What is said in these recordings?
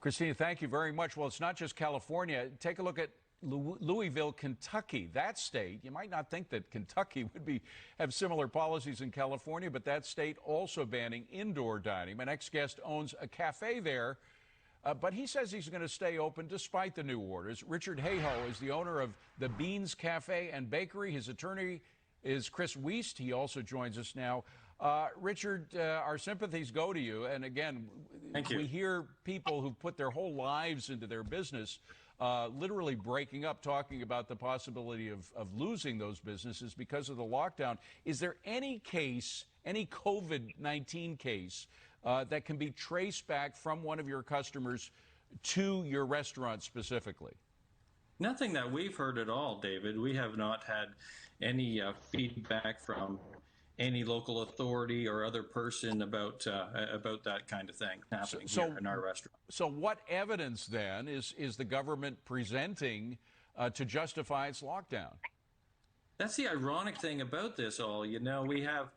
Christina, thank you very much. Well, it's not just California. Take a look at Louisville, Kentucky. That state, you might not think that Kentucky would have similar policies in California, but that state also banning indoor dining. My next guest owns a cafe there, but he says he's going to stay open despite the new orders. Richard Hayhoe is the owner of the Beans Cafe and Bakery. His attorney is Chris Wiest. He also joins us now. Richard, our sympathies go to you. And again, Thank you. We hear people who put their whole lives into their business literally breaking up, talking about the possibility of losing those businesses because of the lockdown. Is there any case, any COVID-19 case, that can be traced back from one of your customers to your restaurant specifically? Nothing that we've heard at all, David. We have not had any feedback from any local authority or other person about that kind of thing happening here in our restaurant. So what evidence then is the government presenting to justify its lockdown? That's the ironic thing about this all. You know, we have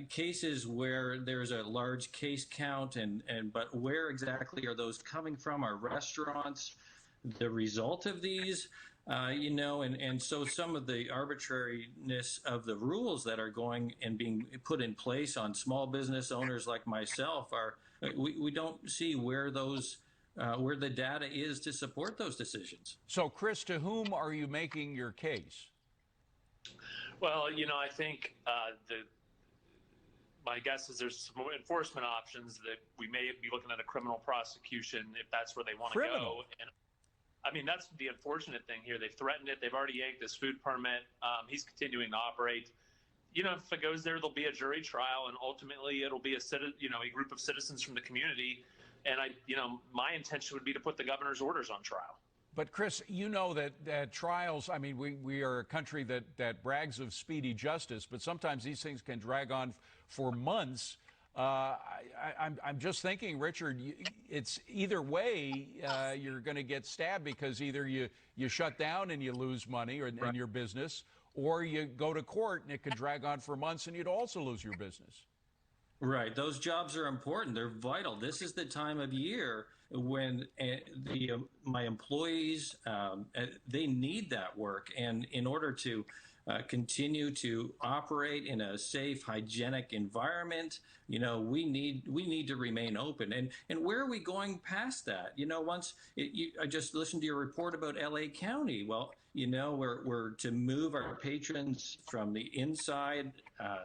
cases where there's a large case count, but where exactly are those coming from? Our restaurants, the result of these, and so some of the arbitrariness of the rules that are going and being put in place on small business owners like myself we don't see where those where the data is to support those decisions. So, Chris, to whom are you making your case? Well, I think my guess is there's some enforcement options that we may be looking at a criminal prosecution if that's where they want to go. And I mean, that's the unfortunate thing here. They've threatened it. They've already yanked his food permit. He's continuing to operate. If it goes there, there'll be a jury trial, and ultimately it'll be a group of citizens from the community. And my intention would be to put the governor's orders on trial. But Chris, you know that trials, I mean, we are a country that brags of speedy justice, but sometimes these things can drag on for months. I'm just thinking, Richard, it's either way you're going to get stabbed, because either you shut down and you lose money in your business, or you go to court and it could drag on for months and you'd also lose your business. Right. Those jobs are important. They're vital. This is the time of year when my employees, they need that work. And in order to continue to operate in a safe, hygienic environment, we need to remain open. And where are we going past that? I just listened to your report about LA County. Well, we're to move our patrons from the inside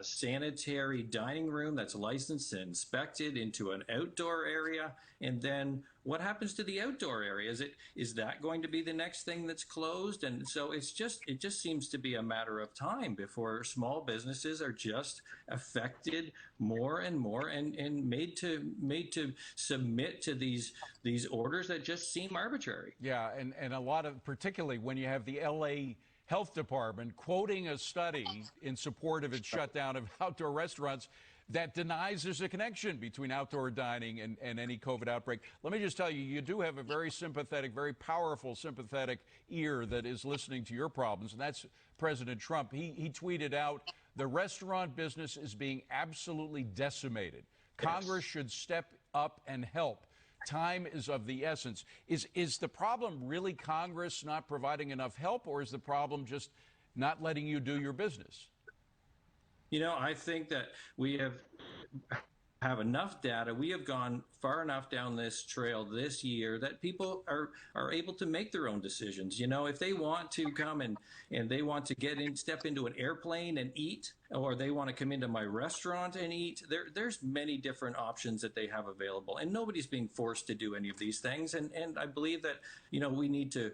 sanitary dining room that's licensed and inspected into an outdoor area. And then what happens to the outdoor area? Is that going to be the next thing that's closed? And so it just seems to be a matter of time before small businesses are just affected more and more and made to submit to these orders that just seem arbitrary. Yeah, and a lot of, particularly when you have the LA Health Department quoting a study in support of its shutdown of outdoor restaurants that denies there's a connection between outdoor dining and any COVID outbreak. Let me just tell you, you do have a very sympathetic, very powerful, sympathetic ear that is listening to your problems, and that's President Trump. He tweeted out, the restaurant business is being absolutely decimated. Congress should step up and help. Time is of the essence. Is the problem really Congress not providing enough help, or is the problem just not letting you do your business? I think that we have enough data. We have gone far enough down this trail this year that people are able to make their own decisions. If they want to come and they want to step into an airplane and eat, or they want to come into my restaurant and eat, there's many different options that they have available, and nobody's being forced to do any of these things. And I believe that we need to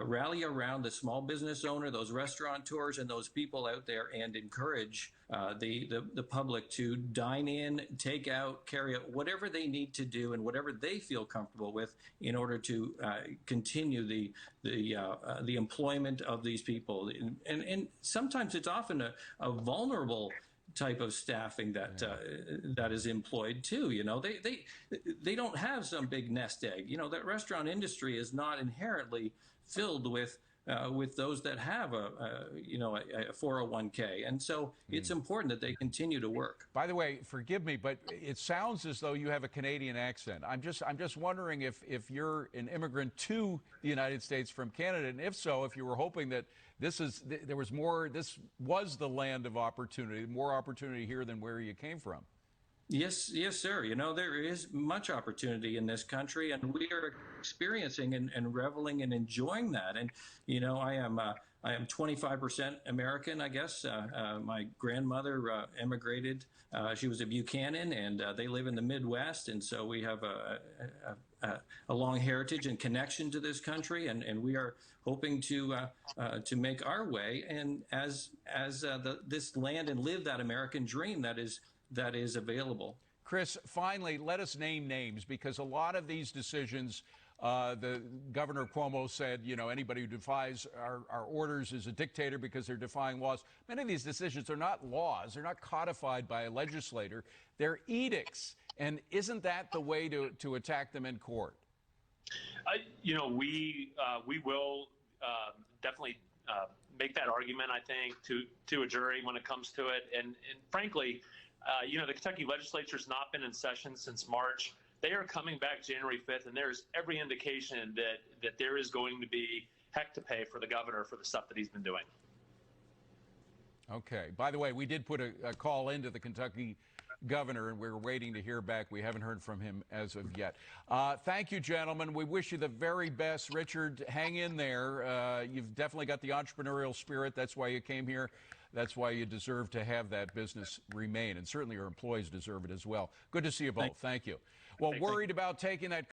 rally around the small business owner, those restaurateurs, and those people out there, and encourage the public to dine in, take out, carry out, whatever they need to do and whatever they feel comfortable with in order to continue the employment of these people. And sometimes it's often a vulnerable type of staffing that is employed too. They don't have some big nest egg. That restaurant industry is not inherently filled with with those that have a 401k. And so it's important that they continue to work. By the way, forgive me, but it sounds as though you have a Canadian accent. I'm just wondering if you're an immigrant to the United States from Canada, and if so, if you were hoping that this was the land of opportunity, more opportunity here than where you came from. Yes, yes, sir. There is much opportunity in this country, and we are experiencing and reveling and enjoying that. And, I am 25% American, I guess. My grandmother immigrated. She was a Buchanan, and they live in the Midwest. And so we have a long heritage and connection to this country, and we are hoping to make our way and as this land and live that American dream that is available. Chris, finally, let us name names, because a lot of these decisions, the Governor Cuomo said, anybody who defies our orders is a dictator because they're defying laws. Many of these decisions are not laws. They're not codified by a legislator. They're edicts. And isn't that the way to attack them in court? We will definitely make that argument, I think, to a jury when it comes to it. And frankly, the Kentucky legislature's not been in session since March. They are coming back January 5th, and there's every indication that there is going to be heck to pay for the governor for the stuff that he's been doing. Okay. By the way, we did put a call into the Kentucky governor, and we're waiting to hear back. We haven't heard from him as of yet. Thank you, gentlemen. We wish you the very best. Richard, hang in there. You've definitely got the entrepreneurial spirit. That's why you came here. That's why you deserve to have that business remain, and certainly your employees deserve it as well. Good to see you both. Thank you. Well, worried about taking that